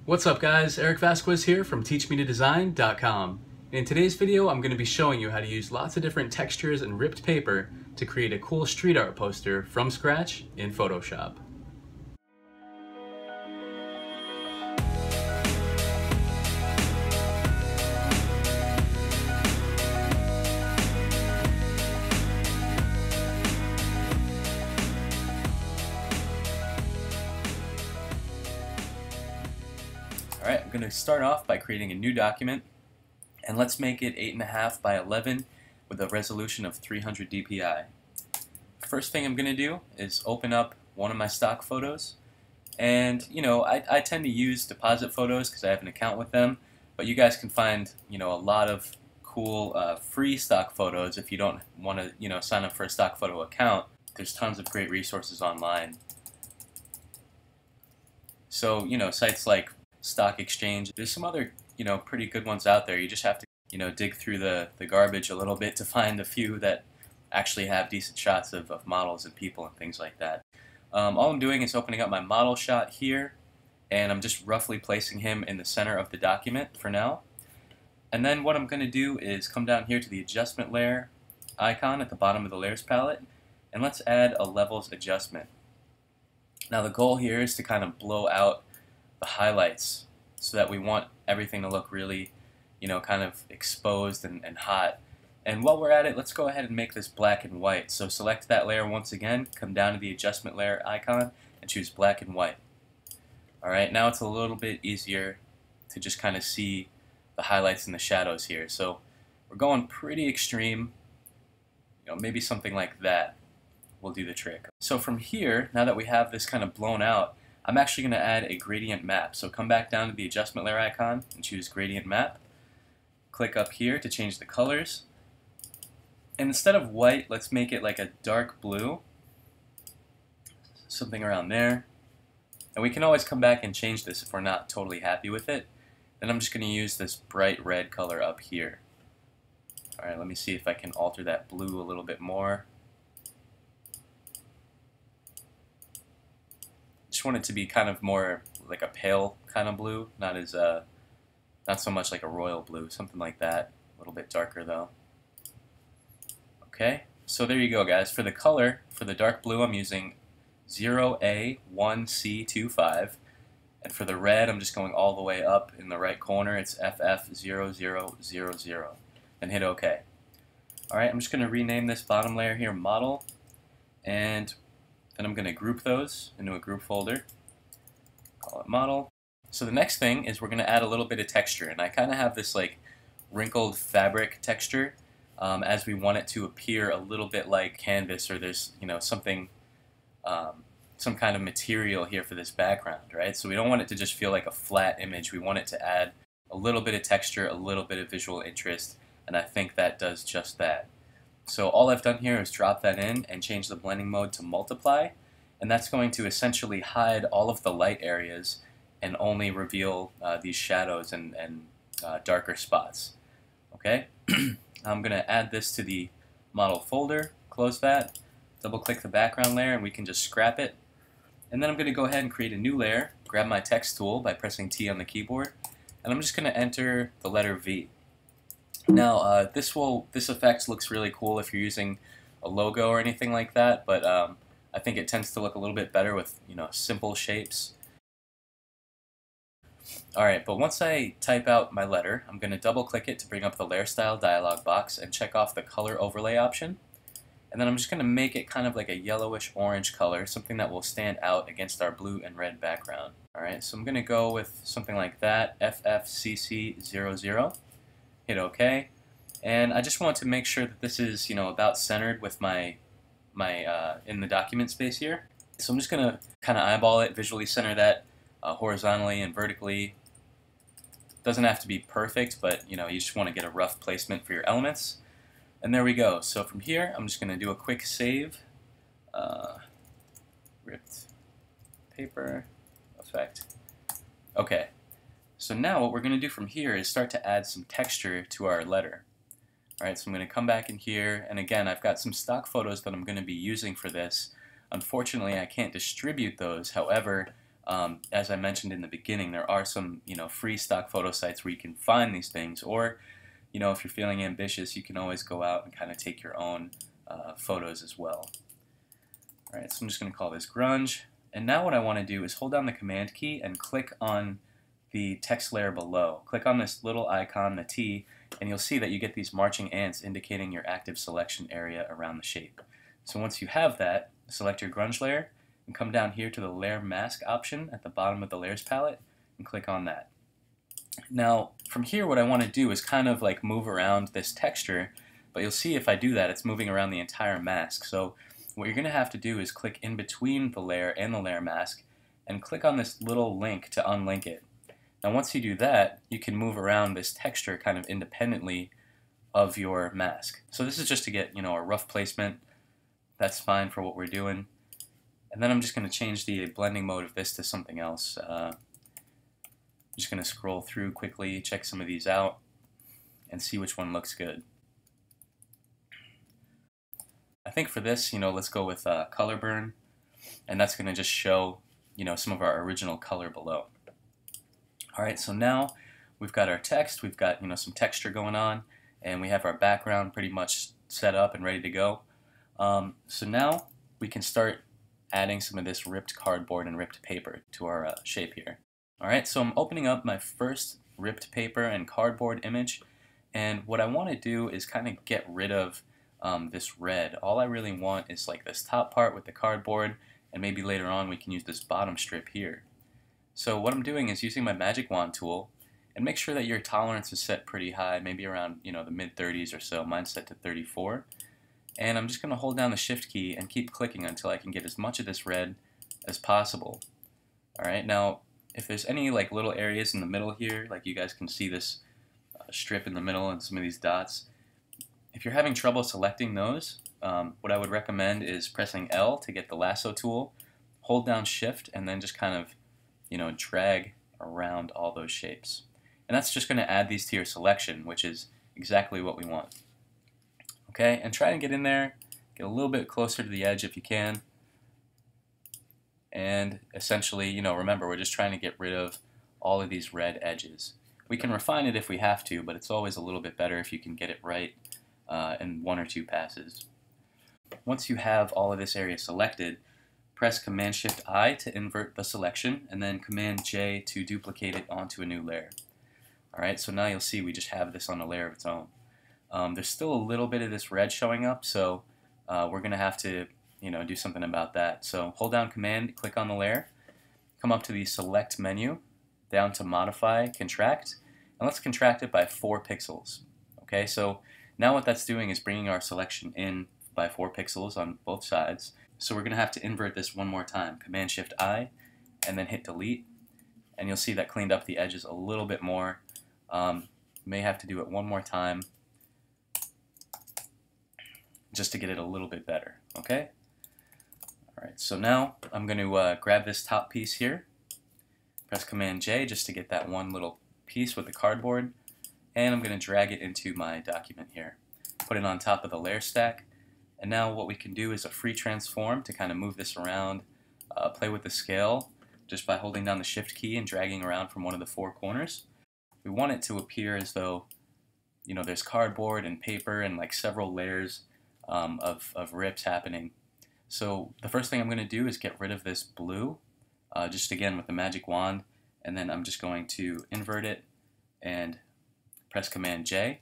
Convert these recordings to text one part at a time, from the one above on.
What's up guys, Eric Vasquez here from teachmetodesign.com. In today's video I'm going to be showing you how to use lots of different textures and ripped paper to create a cool street art poster from scratch in Photoshop. Alright, I'm going to start off by creating a new document, and let's make it 8.5 by 11 with a resolution of 300 dpi. First thing I'm going to do is open up one of my stock photos, and I tend to use deposit photos because I have an account with them, but you guys can find a lot of cool free stock photos if you don't want to sign up for a stock photo account. There's tons of great resources online. So sites like Stock Exchange. There's some other, pretty good ones out there. You just have to, dig through the garbage a little bit to find a few that actually have decent shots of models and people and things like that. All I'm doing is opening up my model shot here, and I'm just roughly placing him in the center of the document for now. And then what I'm going to do is come down here to the adjustment layer icon at the bottom of the layers palette, and let's add a levels adjustment. Now the goal here is to kind of blow out the highlights so that we want everything to look really, kind of exposed and hot. And while we're at it, let's go ahead and make this black and white. So select that layer once again, come down to the adjustment layer icon, and choose black and white. Alright, now it's a little bit easier to just kind of see the highlights and the shadows here. So we're going pretty extreme, maybe something like that will do the trick. So from here, now that we have this kind of blown out, I'm actually going to add a gradient map. So come back down to the adjustment layer icon and choose gradient map. Click up here to change the colors. And instead of white, let's make it like a dark blue. Something around there. And we can always come back and change this if we're not totally happy with it. Then I'm just going to use this bright red color up here. Alright, let me see if I can alter that blue a little bit more. Just want it to be kind of more like a pale kind of blue, not so much like a royal blue, something like that. A little bit darker though. Okay, so there you go guys. For the color, for the dark blue I'm using 0A1C25, and for the red I'm just going all the way up in the right corner. It's FF0000, and hit OK. Alright, I'm just going to rename this bottom layer here model, and then I'm going to group those into a group folder, call it model. So the next thing is we're going to add a little bit of texture, and I kind of have this like wrinkled fabric texture as we want it to appear a little bit like canvas, or there's something, some kind of material here for this background, right? So we don't want it to just feel like a flat image. We want it to add a little bit of texture, a little bit of visual interest, and I think that does just that. So all I've done here is drop that in and change the blending mode to multiply, and that's going to essentially hide all of the light areas and only reveal these shadows and darker spots. Okay, I'm going to add this to the model folder, close that, double click the background layer, and we can just scrap it. And then I'm going to go ahead and create a new layer, grab my text tool by pressing T on the keyboard, and I'm just going to enter the letter V. Now, this effect looks really cool if you're using a logo or anything like that, but I think it tends to look a little bit better with simple shapes. Alright, but once I type out my letter, I'm going to double click it to bring up the layer style dialog box and check off the color overlay option. And then I'm just going to make it kind of like a yellowish orange color, something that will stand out against our blue and red background. Alright, so I'm going to go with something like that, FFCC00. Hit OK, and I just want to make sure that this is about centered with my in the document space here. So I'm just gonna kind of eyeball it, visually center that horizontally and vertically. Doesn't have to be perfect, but you just want to get a rough placement for your elements. And there we go. So from here, I'm just gonna do a quick save. Ripped paper effect. Okay. So now what we're going to do from here is start to add some texture to our letter. Alright, so I'm going to come back in here, and again I've got some stock photos that I'm going to be using for this. Unfortunately I can't distribute those, however As I mentioned in the beginning, there are some free stock photo sites where you can find these things, or if you're feeling ambitious, you can always go out and kind of take your own photos as well. Alright, so I'm just going to call this grunge. And now what I want to do is hold down the command key and click on the text layer below. Click on this little icon, the T, and you'll see that you get these marching ants indicating your active selection area around the shape. So once you have that, select your grunge layer and come down here to the layer mask option at the bottom of the layers palette and click on that. Now from here what I want to do is kind of like move around this texture, but you'll see if I do that it's moving around the entire mask. So what you're going to have to do is click in between the layer and the layer mask and click on this little link to unlink it. Now once you do that, you can move around this texture kind of independently of your mask. So this is just to get a rough placement. That's fine for what we're doing. And then I'm just going to change the blending mode of this to something else. I'm just going to scroll through quickly, check some of these out, and see which one looks good. I think for this, let's go with color burn, and that's going to just show, some of our original color below. Alright, so now we've got our text, we've got, some texture going on, and we have our background pretty much set up and ready to go. So now we can start adding some of this ripped cardboard and ripped paper to our shape here. Alright, so I'm opening up my first ripped paper and cardboard image, and what I want to do is kind of get rid of this red. All I really want is like this top part with the cardboard, and maybe later on we can use this bottom strip here. So what I'm doing is using my magic wand tool, and make sure that your tolerance is set pretty high, maybe around the mid 30s or so. Mine's set to 34. And I'm just going to hold down the shift key and keep clicking until I can get as much of this red as possible. Alright, now if there's any like little areas in the middle here, like you guys can see this strip in the middle and some of these dots, if you're having trouble selecting those, what I would recommend is pressing L to get the lasso tool, hold down shift, and then just kind of drag around all those shapes. And that's just going to add these to your selection, which is exactly what we want. Okay, and try and get in there, get a little bit closer to the edge if you can. And essentially, remember, we're just trying to get rid of all of these red edges. We can refine it if we have to, but it's always a little bit better if you can get it right in 1 or 2 passes. Once you have all of this area selected, press Command-Shift-I to invert the selection, and then Command-J to duplicate it onto a new layer. Alright, so now you'll see we just have this on a layer of its own. There's still a little bit of this red showing up, so we're going to have to do something about that. So hold down Command, click on the layer, come up to the Select menu, down to Modify, Contract, and let's contract it by 4 pixels. Okay, so now what that's doing is bringing our selection in by 4 pixels on both sides. So we're going to have to invert this one more time. Command-Shift-I, and then hit Delete, and you'll see that cleaned up the edges a little bit more. May have to do it one more time just to get it a little bit better. Okay? Alright, so now I'm going to grab this top piece here, press Command-J just to get that one little piece with the cardboard, and I'm going to drag it into my document here. Put it on top of the layer stack, and now what we can do is a free transform to kind of move this around, play with the scale just by holding down the shift key and dragging around from one of the 4 corners. We want it to appear as though there's cardboard and paper and like several layers of rips happening. So the first thing I'm going to do is get rid of this blue, just again with the magic wand, and then I'm just going to invert it and press Command-J,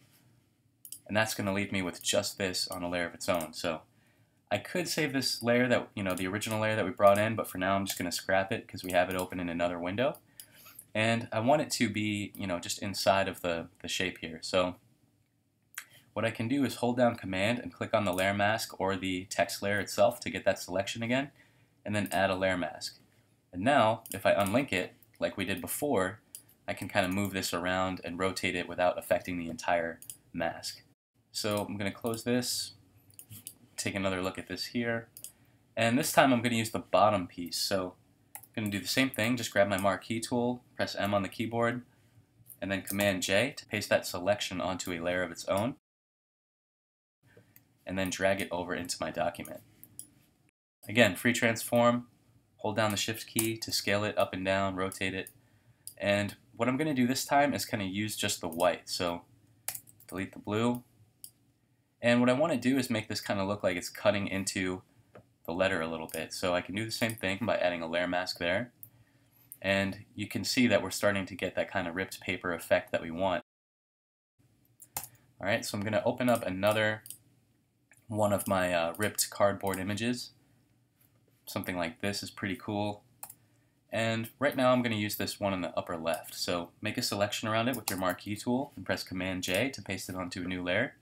and that's going to leave me with just this on a layer of its own. So I could save this layer that, the original layer that we brought in, but for now I'm just going to scrap it because we have it open in another window. And I want it to be, just inside of the shape here. So what I can do is hold down Command and click on the layer mask or the text layer itself to get that selection again, and then add a layer mask. And now, if I unlink it, like we did before, I can kind of move this around and rotate it without affecting the entire mask. So I'm going to close this, take another look at this here, and this time I'm going to use the bottom piece. So I'm going to do the same thing, just grab my marquee tool, press M on the keyboard, and then Command-J to paste that selection onto a layer of its own, and then drag it over into my document. Again, free transform, hold down the shift key to scale it up and down, rotate it. And what I'm going to do this time is kind of use just the white. So delete the blue. And what I want to do is make this kind of look like it's cutting into the letter a little bit. So I can do the same thing by adding a layer mask there. And you can see that we're starting to get that kind of ripped paper effect that we want. Alright, so I'm going to open up another one of my ripped cardboard images. Something like this is pretty cool. And right now I'm going to use this one in the upper left. So make a selection around it with your marquee tool and press Command J to paste it onto a new layer.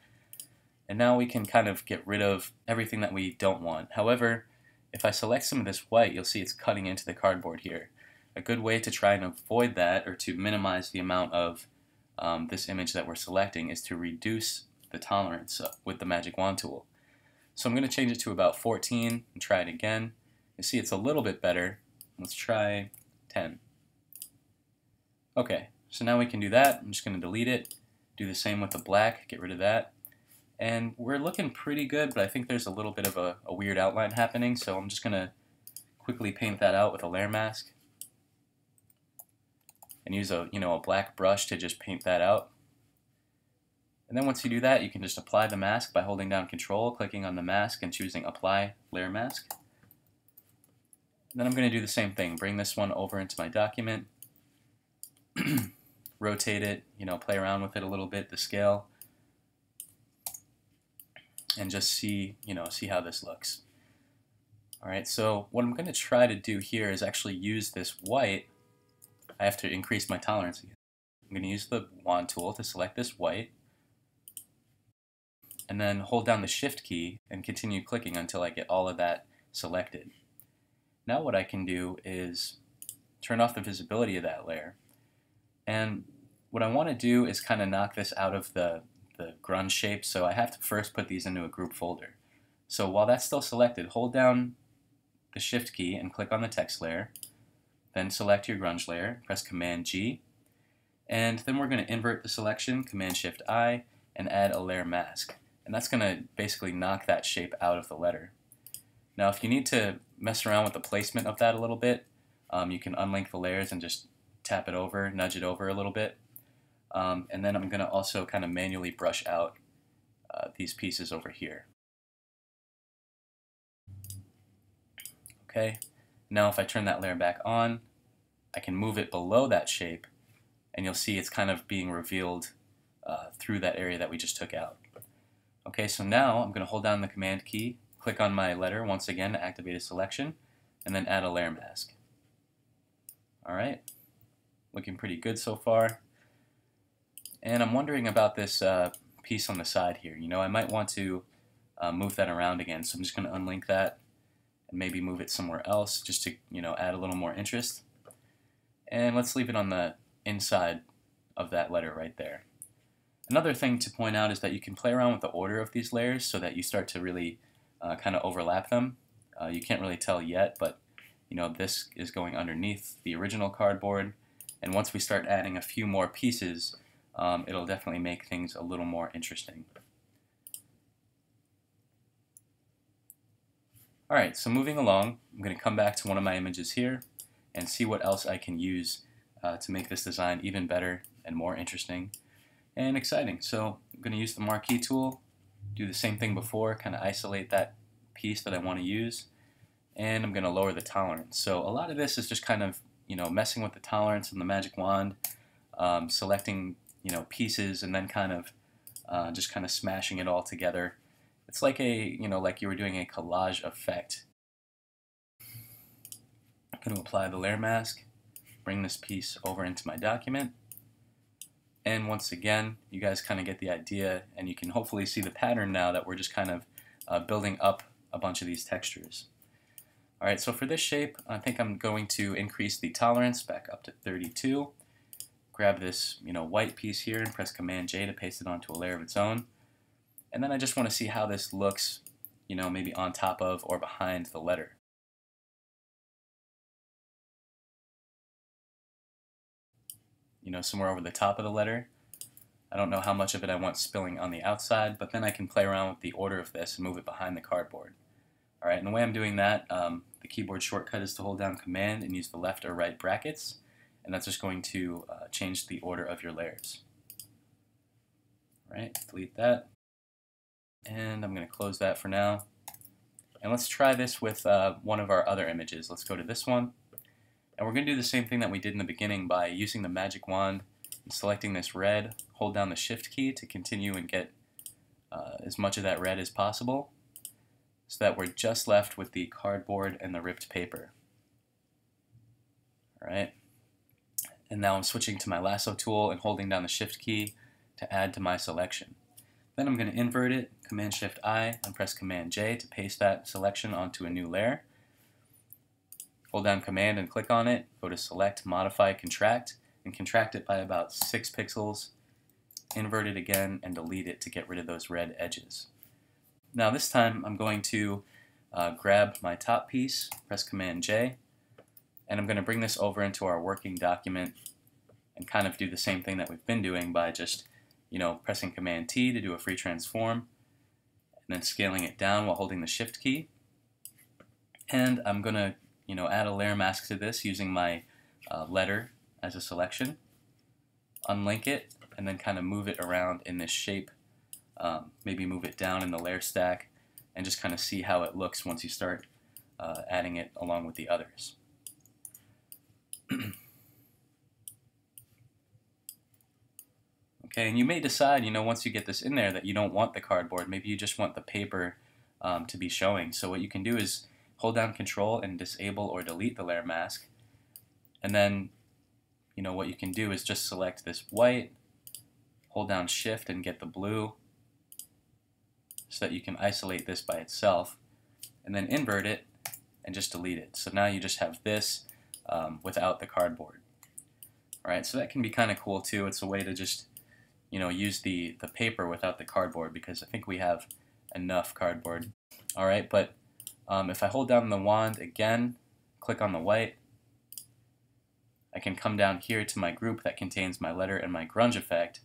And now we can kind of get rid of everything that we don't want. However, if I select some of this white, you'll see it's cutting into the cardboard here. A good way to try and avoid that, or to minimize the amount of this image that we're selecting, is to reduce the tolerance with the Magic Wand tool. So I'm going to change it to about 14 and try it again. You see it's a little bit better. Let's try 10. Okay, so now we can do that. I'm just going to delete it. Do the same with the black, get rid of that. And we're looking pretty good, but I think there's a little bit of a weird outline happening, so I'm just going to quickly paint that out with a layer mask. And use a black brush to just paint that out. And then once you do that, you can just apply the mask by holding down Control, clicking on the mask, and choosing Apply Layer Mask. And then I'm going to do the same thing. Bring this one over into my document, rotate it, play around with it a little bit, the scale, and just see how this looks. Alright, so what I'm going to try to do here is actually use this white. I have to increase my tolerance again. I'm going to use the wand tool to select this white, and then hold down the shift key and continue clicking until I get all of that selected. Now what I can do is turn off the visibility of that layer, and what I want to do is kind of knock this out of the grunge shape, so I have to first put these into a group folder. So while that's still selected, hold down the shift key and click on the text layer, then select your grunge layer, press Command G, and then we're going to invert the selection, Command Shift I, and add a layer mask. And that's going to basically knock that shape out of the letter. Now if you need to mess around with the placement of that a little bit, you can unlink the layers and just tap it over, nudge it over a little bit. And then I'm going to also kind of manually brush out these pieces over here. Okay, now if I turn that layer back on, I can move it below that shape, and you'll see it's kind of being revealed through that area that we just took out. Okay, so now I'm going to hold down the Command key, click on my letter once again to activate a selection, and then add a layer mask. Alright, looking pretty good so far. And I'm wondering about this piece on the side here. I might want to move that around again, so I'm just going to unlink that and maybe move it somewhere else just to add a little more interest. And let's leave it on the inside of that letter right there. Another thing to point out is that you can play around with the order of these layers so that you start to really kind of overlap them. You can't really tell yet, but this is going underneath the original cardboard, and once we start adding a few more pieces, it'll definitely make things a little more interesting. Alright, so moving along, I'm going to come back to one of my images here and see what else I can use to make this design even better and more interesting and exciting. So I'm going to use the marquee tool, do the same thing before, kind of isolate that piece that I want to use, and I'm going to lower the tolerance. So a lot of this is just kind of messing with the tolerance and the Magic Wand, selecting pieces and then kind of just kind of smashing it all together. It's like like you were doing a collage effect. I'm going to apply the layer mask, bring this piece over into my document, and once again, you guys kind of get the idea, and you can hopefully see the pattern now that we're just kind of building up a bunch of these textures. Alright, so for this shape, I think I'm going to increase the tolerance back up to 32. Grab this white piece here and press Command J to paste it onto a layer of its own. And then I just want to see how this looks, maybe on top of or behind the letter. Somewhere over the top of the letter. I don't know how much of it I want spilling on the outside, but then I can play around with the order of this and move it behind the cardboard. Alright, and the way I'm doing that, the keyboard shortcut is to hold down Command and use the left or right brackets, and that's just going to change the order of your layers. All right, delete that, and I'm going to close that for now. And let's try this with one of our other images. Let's go to this one, and we're going to do the same thing that we did in the beginning by using the magic wand and selecting this red, hold down the Shift key to continue and get as much of that red as possible, so that we're just left with the cardboard and the ripped paper. Alright, and now I'm switching to my lasso tool and holding down the Shift key to add to my selection. Then I'm going to invert it, Command-Shift-I, and press Command-J to paste that selection onto a new layer. Hold down Command and click on it, go to Select, Modify, Contract, and contract it by about 6 pixels, invert it again, and delete it to get rid of those red edges. Now this time I'm going to grab my top piece, press Command-J, and I'm going to bring this over into our working document and kind of do the same thing that we've been doing by just pressing Command-T to do a free transform, and then scaling it down while holding the Shift key. And I'm going to add a layer mask to this using my letter as a selection, unlink it, and then kind of move it around in this shape. Maybe move it down in the layer stack and just kind of see how it looks once you start adding it along with the others. Okay, and you may decide, once you get this in there that you don't want the cardboard. Maybe you just want the paper to be showing. So what you can do is hold down Control and disable or delete the layer mask. And then, what you can do is just select this white, hold down Shift and get the blue so that you can isolate this by itself, and then invert it and just delete it. So now you just have this without the cardboard. Alright, so that can be kind of cool too. It's a way to just use the paper without the cardboard, because I think we have enough cardboard. Alright, but if I hold down the wand again, click on the white, I can come down here to my group that contains my letter and my grunge effect,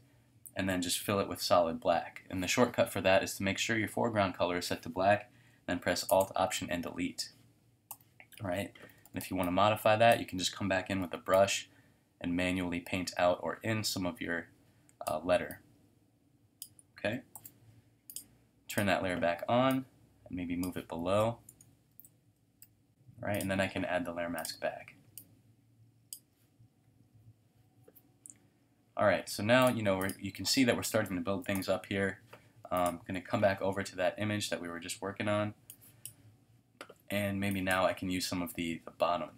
and then just fill it with solid black. And the shortcut for that is to make sure your foreground color is set to black, then press Alt, Option, and Delete. Alright, and if you want to modify that, you can just come back in with a brush and manually paint out or in some of your letter. Okay, turn that layer back on, and maybe move it below. Alright, and then I can add the layer mask back. Alright, so now you can see that we're starting to build things up here. I'm going to come back over to that image that we were just working on, and maybe now I can use some of the bottom.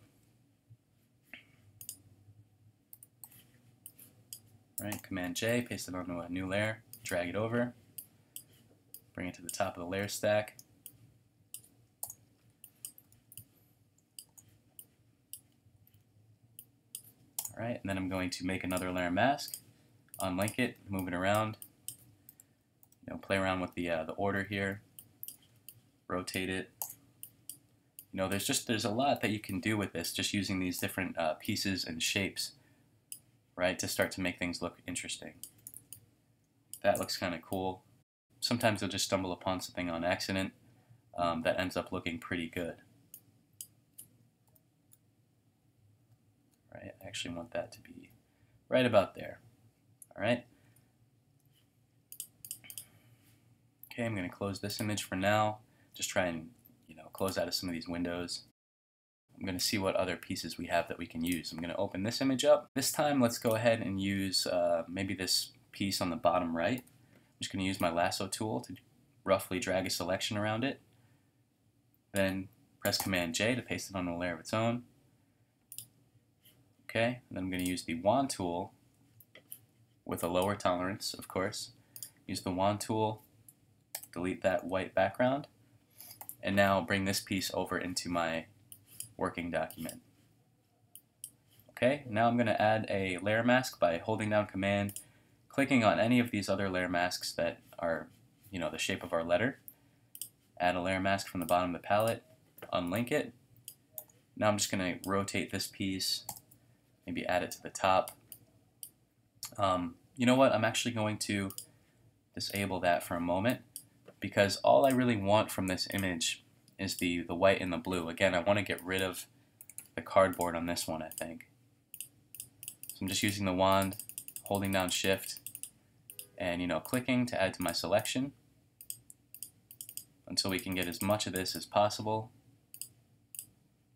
Alright, Command-J, paste it onto a new layer, drag it over, bring it to the top of the layer stack. Alright, and then I'm going to make another layer mask, unlink it, move it around, play around with the order here, rotate it. There's a lot that you can do with this, just using these different pieces and shapes, right, to start to make things look interesting. That looks kind of cool. Sometimes you'll just stumble upon something on accident that ends up looking pretty good. Right, I actually want that to be right about there. Alright. Okay, I'm going to close this image for now. Just try and close out of some of these windows. I'm going to see what other pieces we have that we can use. I'm going to open this image up. This time let's go ahead and use maybe this piece on the bottom right. I'm just going to use my lasso tool to roughly drag a selection around it. Then press Command-J to paste it on a layer of its own. Okay, and then I'm going to use the wand tool with a lower tolerance, of course. Use the wand tool, delete that white background, and now bring this piece over into my working document. Okay, now I'm going to add a layer mask by holding down Command, clicking on any of these other layer masks that are, the shape of our letter. Add a layer mask from the bottom of the palette, unlink it. Now I'm just going to rotate this piece, maybe add it to the top. You know what, I'm actually going to disable that for a moment, because all I really want from this image is the white and the blue. Again, I want to get rid of the cardboard on this one, I think. So I'm just using the wand, holding down Shift, and clicking to add to my selection until we can get as much of this as possible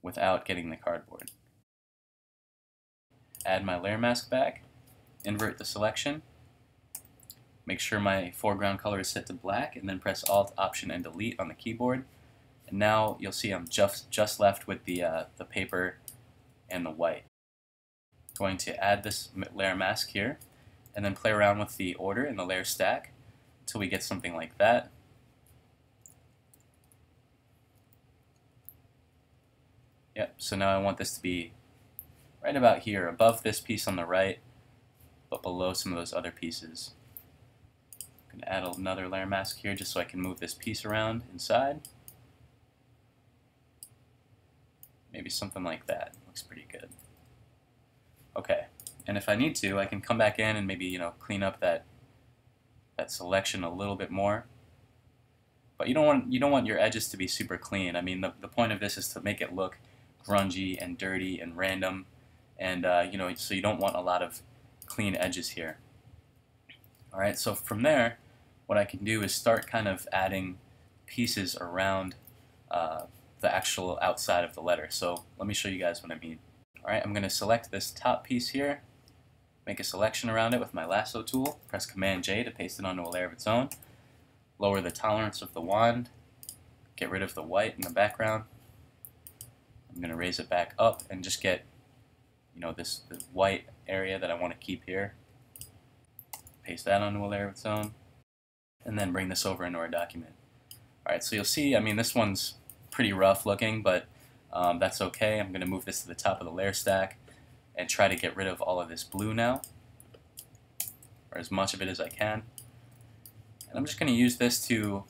without getting the cardboard. Add my layer mask back, invert the selection, make sure my foreground color is set to black, and then press Alt, Option, and Delete on the keyboard. And now you'll see I'm just left with the paper and the white. Going to add this layer mask here, and then play around with the order in the layer stack until we get something like that. Yep, so now I want this to be right about here, above this piece on the right, but below some of those other pieces. I'm going to add another layer mask here just so I can move this piece around inside. Maybe something like that. Looks pretty good. Okay, and if I need to, I can come back in and maybe clean up that selection a little bit more. But you don't want your edges to be super clean. I mean, the point of this is to make it look grungy and dirty and random, and so you don't want a lot of clean edges here. All right, so from there, what I can do is start kind of adding pieces around the actual outside of the letter. So let me show you guys what I mean. Alright, I'm going to select this top piece here, make a selection around it with my lasso tool, press Command J to paste it onto a layer of its own, lower the tolerance of the wand, get rid of the white in the background. I'm going to raise it back up and just get this white area that I want to keep here. Paste that onto a layer of its own, and then bring this over into our document. Alright, so you'll see, I mean, this one's pretty rough looking, but that's okay. I'm going to move this to the top of the layer stack and try to get rid of all of this blue now, or as much of it as I can. And I'm just going to use this to,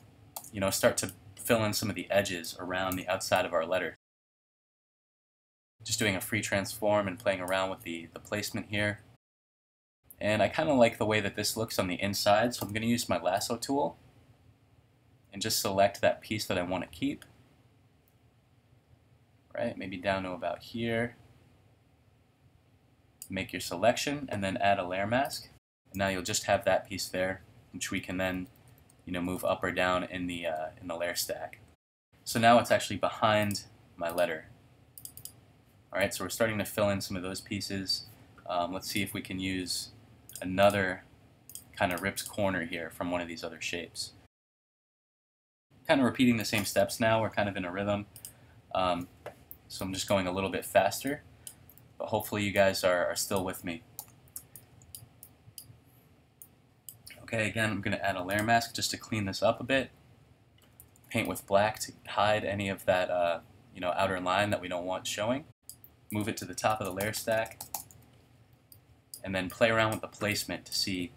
start to fill in some of the edges around the outside of our letter. Just doing a free transform and playing around with the placement here. And I kind of like the way that this looks on the inside, so I'm going to use my lasso tool and just select that piece that I want to keep. Right, maybe down to about here. Make your selection and then add a layer mask. And now you'll just have that piece there, which we can then, move up or down in the layer stack. So now it's actually behind my letter. All right, so we're starting to fill in some of those pieces. Let's see if we can use another kind of ripped corner here from one of these other shapes. Kind of repeating the same steps now. We're kind of in a rhythm. So I'm just going a little bit faster, but hopefully you guys are still with me. Okay, again, I'm going to add a layer mask just to clean this up a bit. Paint with black to hide any of that outer line that we don't want showing. Move it to the top of the layer stack, and then play around with the placement to see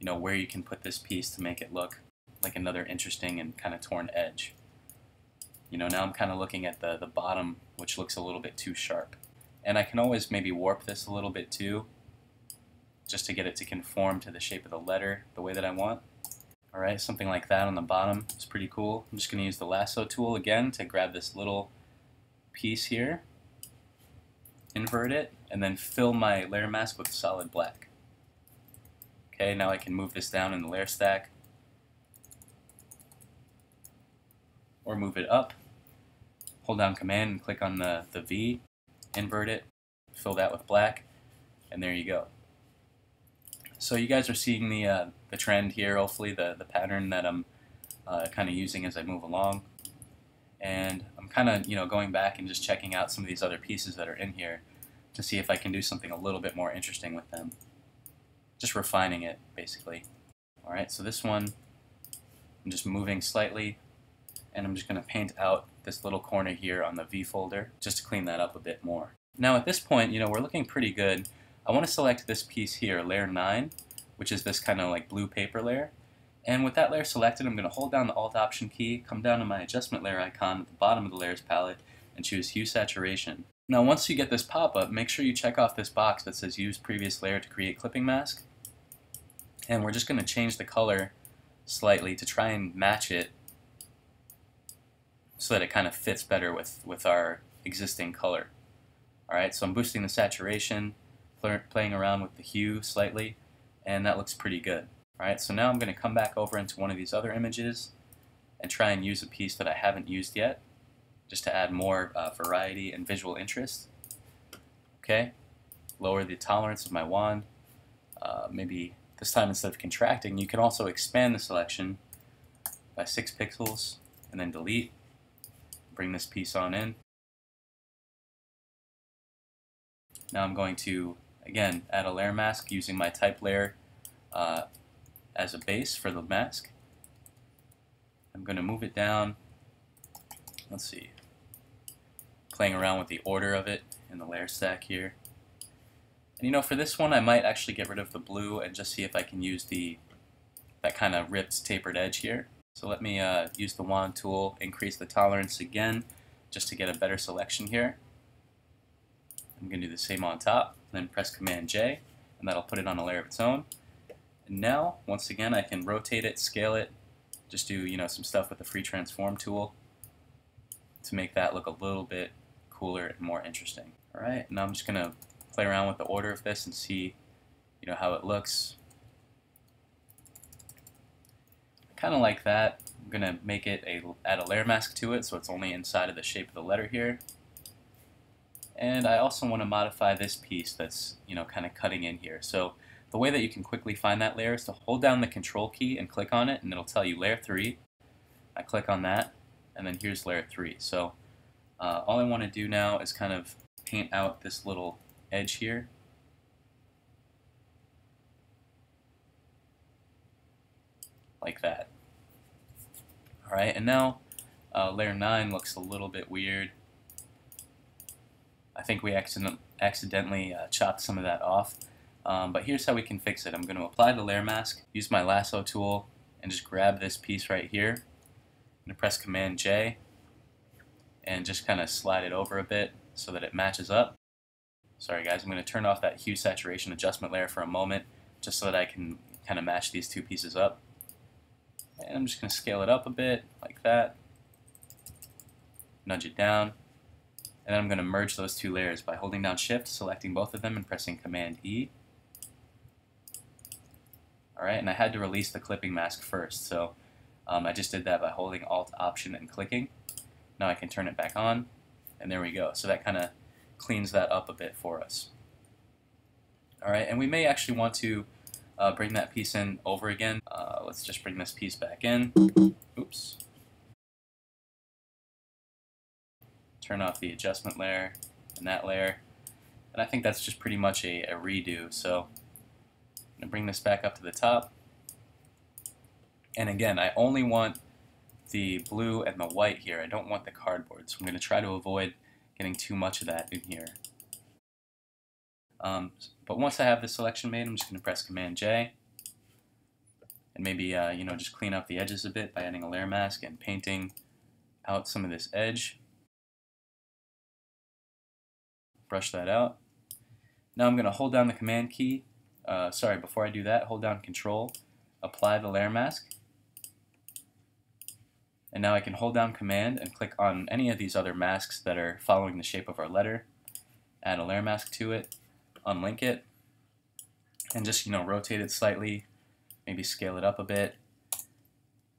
where you can put this piece to make it look like another interesting and kind of torn edge. Now I'm kind of looking at the bottom, which looks a little bit too sharp. And I can always maybe warp this a little bit too, just to get it to conform to the shape of the letter the way that I want. Alright, something like that on the bottom is pretty cool. I'm just going to use the lasso tool again to grab this little piece here, invert it, and then fill my layer mask with solid black. Okay, now I can move this down in the layer stack, or move it up. Hold down Command and click on the V, invert it, fill that with black, and there you go. So you guys are seeing the trend here, hopefully the pattern that I'm kind of using as I move along. And I'm kind of going back and just checking out some of these other pieces that are in here to see if I can do something a little bit more interesting with them. Just refining it, basically. Alright, so this one, I'm just moving slightly, and I'm just going to paint out this little corner here on the V folder just to clean that up a bit more. Now at this point, we're looking pretty good. I want to select this piece here, layer 9, which is this kind of like blue paper layer. And with that layer selected, I'm going to hold down the Alt Option key, come down to my adjustment layer icon at the bottom of the layers palette, and choose Hue Saturation. Now once you get this pop-up, make sure you check off this box that says Use Previous Layer to create clipping mask. And we're just going to change the color slightly to try and match it so that it kind of fits better with our existing color. Alright, so I'm boosting the saturation, playing around with the hue slightly, and that looks pretty good. Alright, so now I'm going to come back over into one of these other images and try and use a piece that I haven't used yet, just to add more variety and visual interest. Okay, lower the tolerance of my wand. Maybe this time instead of contracting, you can also expand the selection by 6 pixels and then delete. Bring this piece on in. Now I'm going to, again, add a layer mask using my type layer as a base for the mask. I'm going to move it down. Let's see. Playing around with the order of it in the layer stack here. And you know, for this one I might actually get rid of the blue and just see if I can use that kind of ripped tapered edge here. So let me use the wand tool, increase the tolerance again just to get a better selection here. I'm going to do the same on top, then press Command J, and that'll put it on a layer of its own. And now, once again, I can rotate it, scale it, just do some stuff with the free transform tool to make that look a little bit cooler and more interesting. Alright, now I'm just going to play around with the order of this and see how it looks. Kind of like that. I'm going to make it add a layer mask to it so it's only inside of the shape of the letter here. And I also want to modify this piece that's kind of cutting in here. So the way that you can quickly find that layer is to hold down the Control key and click on it, and it'll tell you layer 3. I click on that, and then here's layer 3. So all I want to do now is kind of paint out this little edge here. Like that. Alright, and now layer 9 looks a little bit weird. I think we accidentally chopped some of that off. But here's how we can fix it. I'm going to apply the layer mask, use my lasso tool, and just grab this piece right here. I'm going to press Command J and just kind of slide it over a bit so that it matches up. Sorry guys, I'm going to turn off that hue saturation adjustment layer for a moment just so that I can kind of match these two pieces up. And I'm just going to scale it up a bit like that. Nudge it down. And then I'm going to merge those two layers by holding down Shift, selecting both of them, and pressing Command E. Alright, and I had to release the clipping mask first, so I just did that by holding Alt, Option, and clicking. Now I can turn it back on, and there we go. So that kind of cleans that up a bit for us. Alright, and we may actually want to bring that piece in over again. Let's just bring this piece back in. Oops. Turn off the adjustment layer and that layer. And I think that's just pretty much a redo. So I'm going to bring this back up to the top. And again, I only want the blue and the white here. I don't want the cardboard. So I'm going to try to avoid getting too much of that in here. But once I have this selection made, I'm just going to press Command J. And maybe just clean up the edges a bit by adding a layer mask and painting out some of this edge. Brush that out. Now I'm going to hold down the Command key. Before I do that, hold down Control, apply the layer mask. And now I can hold down Command and click on any of these other masks that are following the shape of our letter. Add a layer mask to it, unlink it, and just rotate it slightly, maybe scale it up a bit,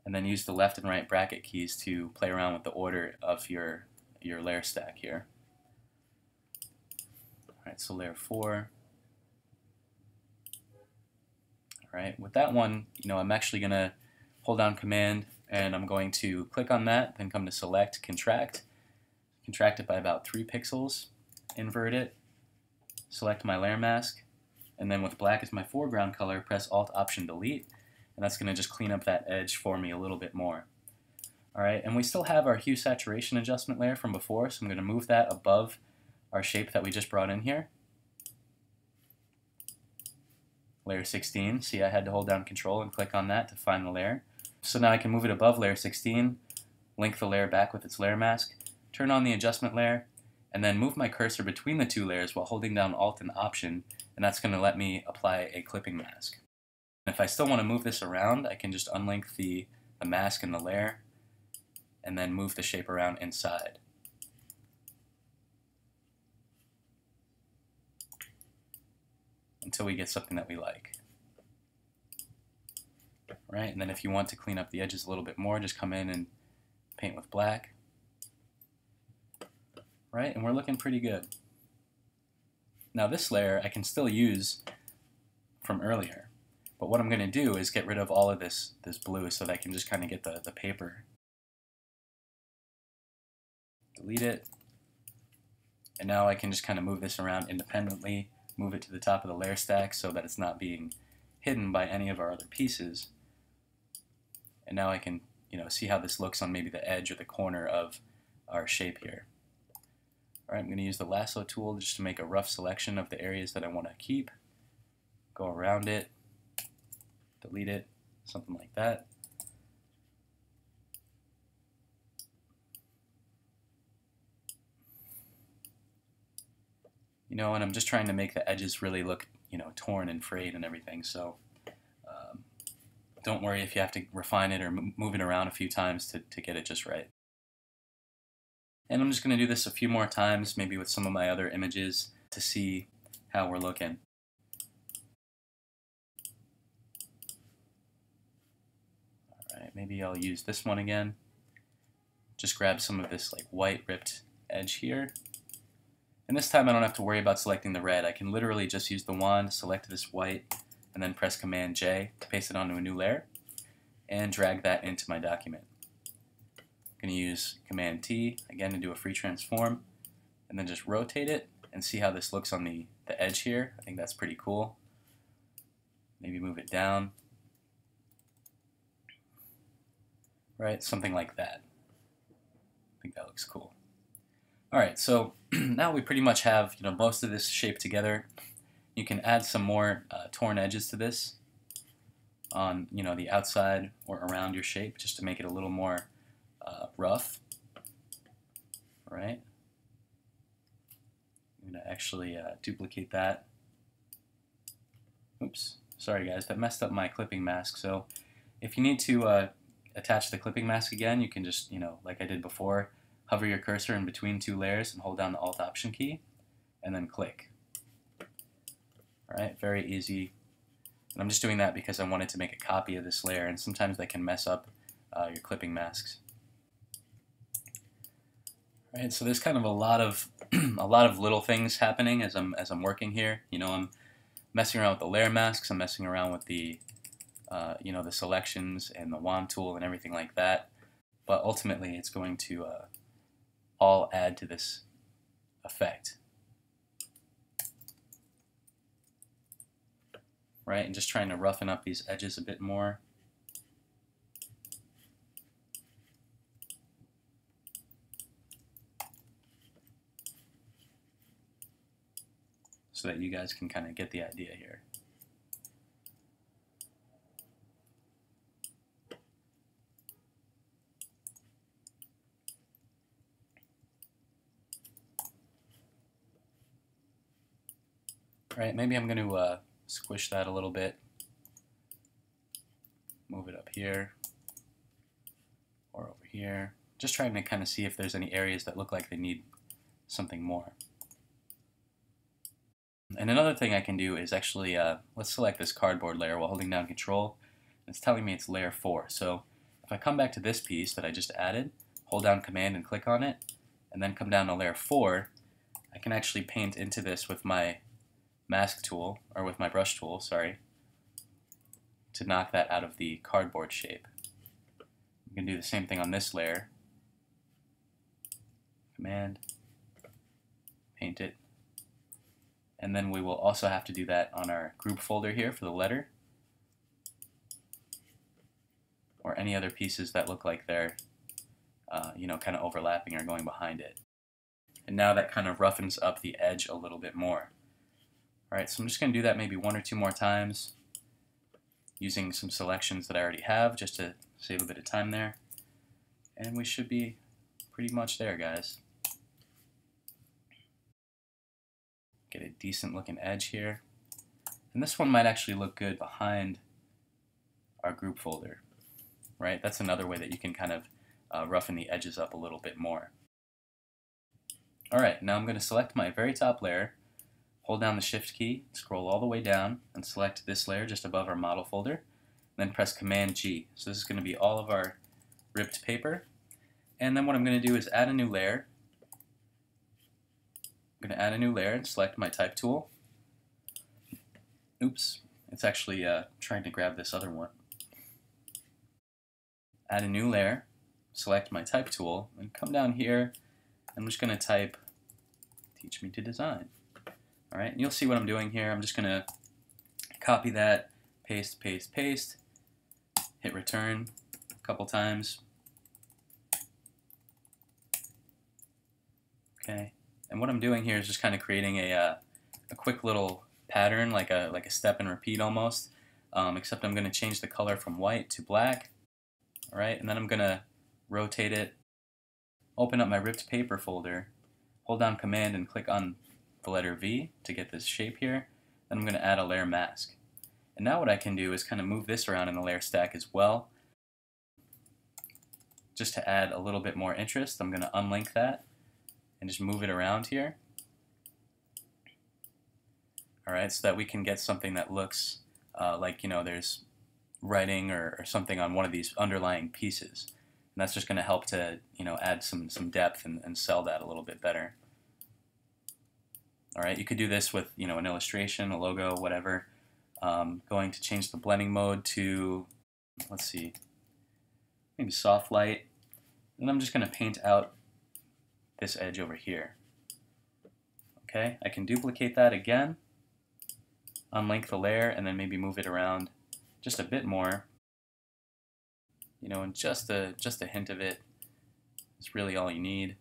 and then use the left and right bracket keys to play around with the order of your layer stack here. Alright, so layer 4. Alright, with that one, I'm actually going to hold down Command and I'm going to click on that, then come to Select, Contract it by about 3 pixels, invert it, select my layer mask, and then with black as my foreground color, press Alt, Option, Delete, and that's going to just clean up that edge for me a little bit more. Alright, and we still have our hue saturation adjustment layer from before, so I'm going to move that above our shape that we just brought in here. Layer 16, see I had to hold down Control and click on that to find the layer. So now I can move it above layer 16, link the layer back with its layer mask, turn on the adjustment layer, and then move my cursor between the two layers while holding down Alt and Option, and that's going to let me apply a clipping mask. And if I still want to move this around, I can just unlink the mask and the layer, and then move the shape around inside. Until we get something that we like. Right, and then if you want to clean up the edges a little bit more, just come in and paint with black. Right, and we're looking pretty good. Now this layer I can still use from earlier, but what I'm going to do is get rid of all of this blue so that I can just kind of get the paper. Delete it, and now I can just kind of move this around independently, move it to the top of the layer stack so that it's not being hidden by any of our other pieces. And now I can, see how this looks on maybe the edge or the corner of our shape here. Alright, I'm going to use the lasso tool just to make a rough selection of the areas that I want to keep. Go around it, delete it, something like that. And I'm just trying to make the edges really look, torn and frayed and everything, so don't worry if you have to refine it or move it around a few times to get it just right. And I'm just going to do this a few more times, maybe with some of my other images, to see how we're looking. Alright, maybe I'll use this one again. Just grab some of this white ripped edge here. And this time I don't have to worry about selecting the red. I can literally just use the wand, select this white, and then press Command J to paste it onto a new layer, and drag that into my document. I'm going to use Command T again to do a free transform, and then just rotate it and see how this looks on the edge here. I think that's pretty cool. Maybe move it down. Right, something like that. I think that looks cool. Alright, so now we pretty much have most of this shape together. You can add some more torn edges to this on the outside or around your shape just to make it a little more rough. Right? I'm going to actually duplicate that. Oops, sorry guys, that messed up my clipping mask. So if you need to attach the clipping mask again, you can just, like I did before, hover your cursor in between two layers and hold down the Alt-Option key, and then click. Alright, very easy. And I'm just doing that because I wanted to make a copy of this layer, and sometimes that can mess up your clipping masks. Alright, so there's kind of a lot of little things happening as I'm working here. I'm messing around with the layer masks, I'm messing around with the the selections and the wand tool and everything like that. But ultimately, it's going to all add to this effect. Right, and just trying to roughen up these edges a bit more. So that you guys can kind of get the idea here. Right, maybe I'm going to squish that a little bit, move it up here or over here, just trying to kind of see if there's any areas that look like they need something more. And another thing I can do is actually, let's select this cardboard layer while holding down Control. It's telling me it's layer 4, so if I come back to this piece that I just added, hold down Command and click on it, and then come down to layer 4, I can actually paint into this with my mask tool, or with my brush tool, sorry, to knock that out of the cardboard shape. You can do the same thing on this layer. Command, paint it, and then we will also have to do that on our group folder here for the letter, or any other pieces that look like they're kind of overlapping or going behind it. And now that kind of roughens up the edge a little bit more. Alright, so I'm just going to do that maybe 1 or 2 more times using some selections that I already have just to save a bit of time there. And we should be pretty much there, guys. Get a decent looking edge here. And this one might actually look good behind our group folder. Right? That's another way that you can kind of roughen the edges up a little bit more. Alright, now I'm going to select my very top layer, hold down the Shift key, scroll all the way down, and select this layer just above our model folder, then press Command G. So this is going to be all of our ripped paper. And then what I'm going to do is add a new layer. I'm going to add a new layer and select my type tool. Oops, it's actually trying to grab this other one. Add a new layer, select my type tool, and come down here. I'm just going to type Teach Me to Design. Alright, and you'll see what I'm doing here. I'm just going to copy that, paste, paste, paste, hit return a couple times. Okay, and what I'm doing here is just kind of creating a quick little pattern, like a step and repeat almost, except I'm going to change the color from white to black. Alright, and then I'm going to rotate it, open up my ripped paper folder, hold down Command and click on the letter V to get this shape here. Then I'm going to add a layer mask. And now what I can do is kind of move this around in the layer stack as well. Just to add a little bit more interest, I'm going to unlink that and just move it around here. Alright, so that we can get something that looks like, you know, there's writing or something on one of these underlying pieces. And that's just going to help to, you know, add some depth and sell that a little bit better. Alright, you could do this with, you know, an illustration, a logo, whatever. Going to change the blending mode to, let's see, maybe soft light. And I'm just going to paint out this edge over here. Okay, I can duplicate that again, unlink the layer, and then maybe move it around just a bit more. You know, and just a hint of it is really all you need.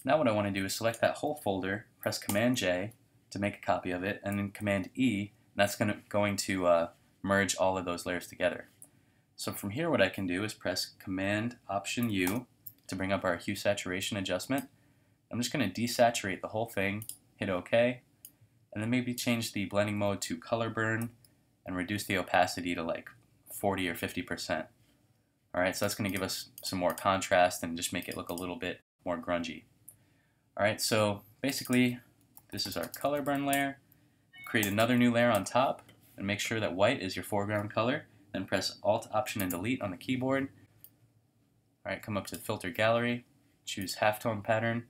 Now what I want to do is select that whole folder, press Command J to make a copy of it, and then Command E, and that's going to merge all of those layers together. So from here what I can do is press Command Option U to bring up our hue saturation adjustment. I'm just going to desaturate the whole thing, hit OK, and then maybe change the blending mode to color burn and reduce the opacity to like 40 or 50%. Alright, so that's going to give us some more contrast and just make it look a little bit more grungy. Alright, so basically this is our color burn layer. Create another new layer on top and make sure that white is your foreground color. Then press Alt, Option, and Delete on the keyboard. Alright, come up to the Filter Gallery, choose Halftone Pattern,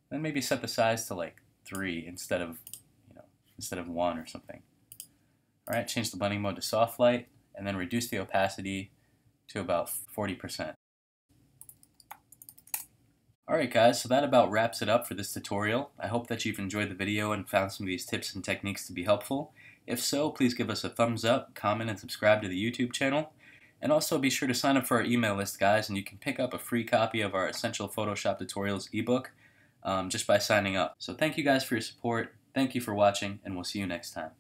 then maybe set the size to like 3 instead of 1 or something. Alright, change the blending mode to soft light, and then reduce the opacity to about 40%. Alright guys, so that about wraps it up for this tutorial. I hope that you've enjoyed the video and found some of these tips and techniques to be helpful. If so, please give us a thumbs up, comment, and subscribe to the YouTube channel. And also be sure to sign up for our email list, guys, and you can pick up a free copy of our Essential Photoshop Tutorials ebook just by signing up. So thank you guys for your support, thank you for watching, and we'll see you next time.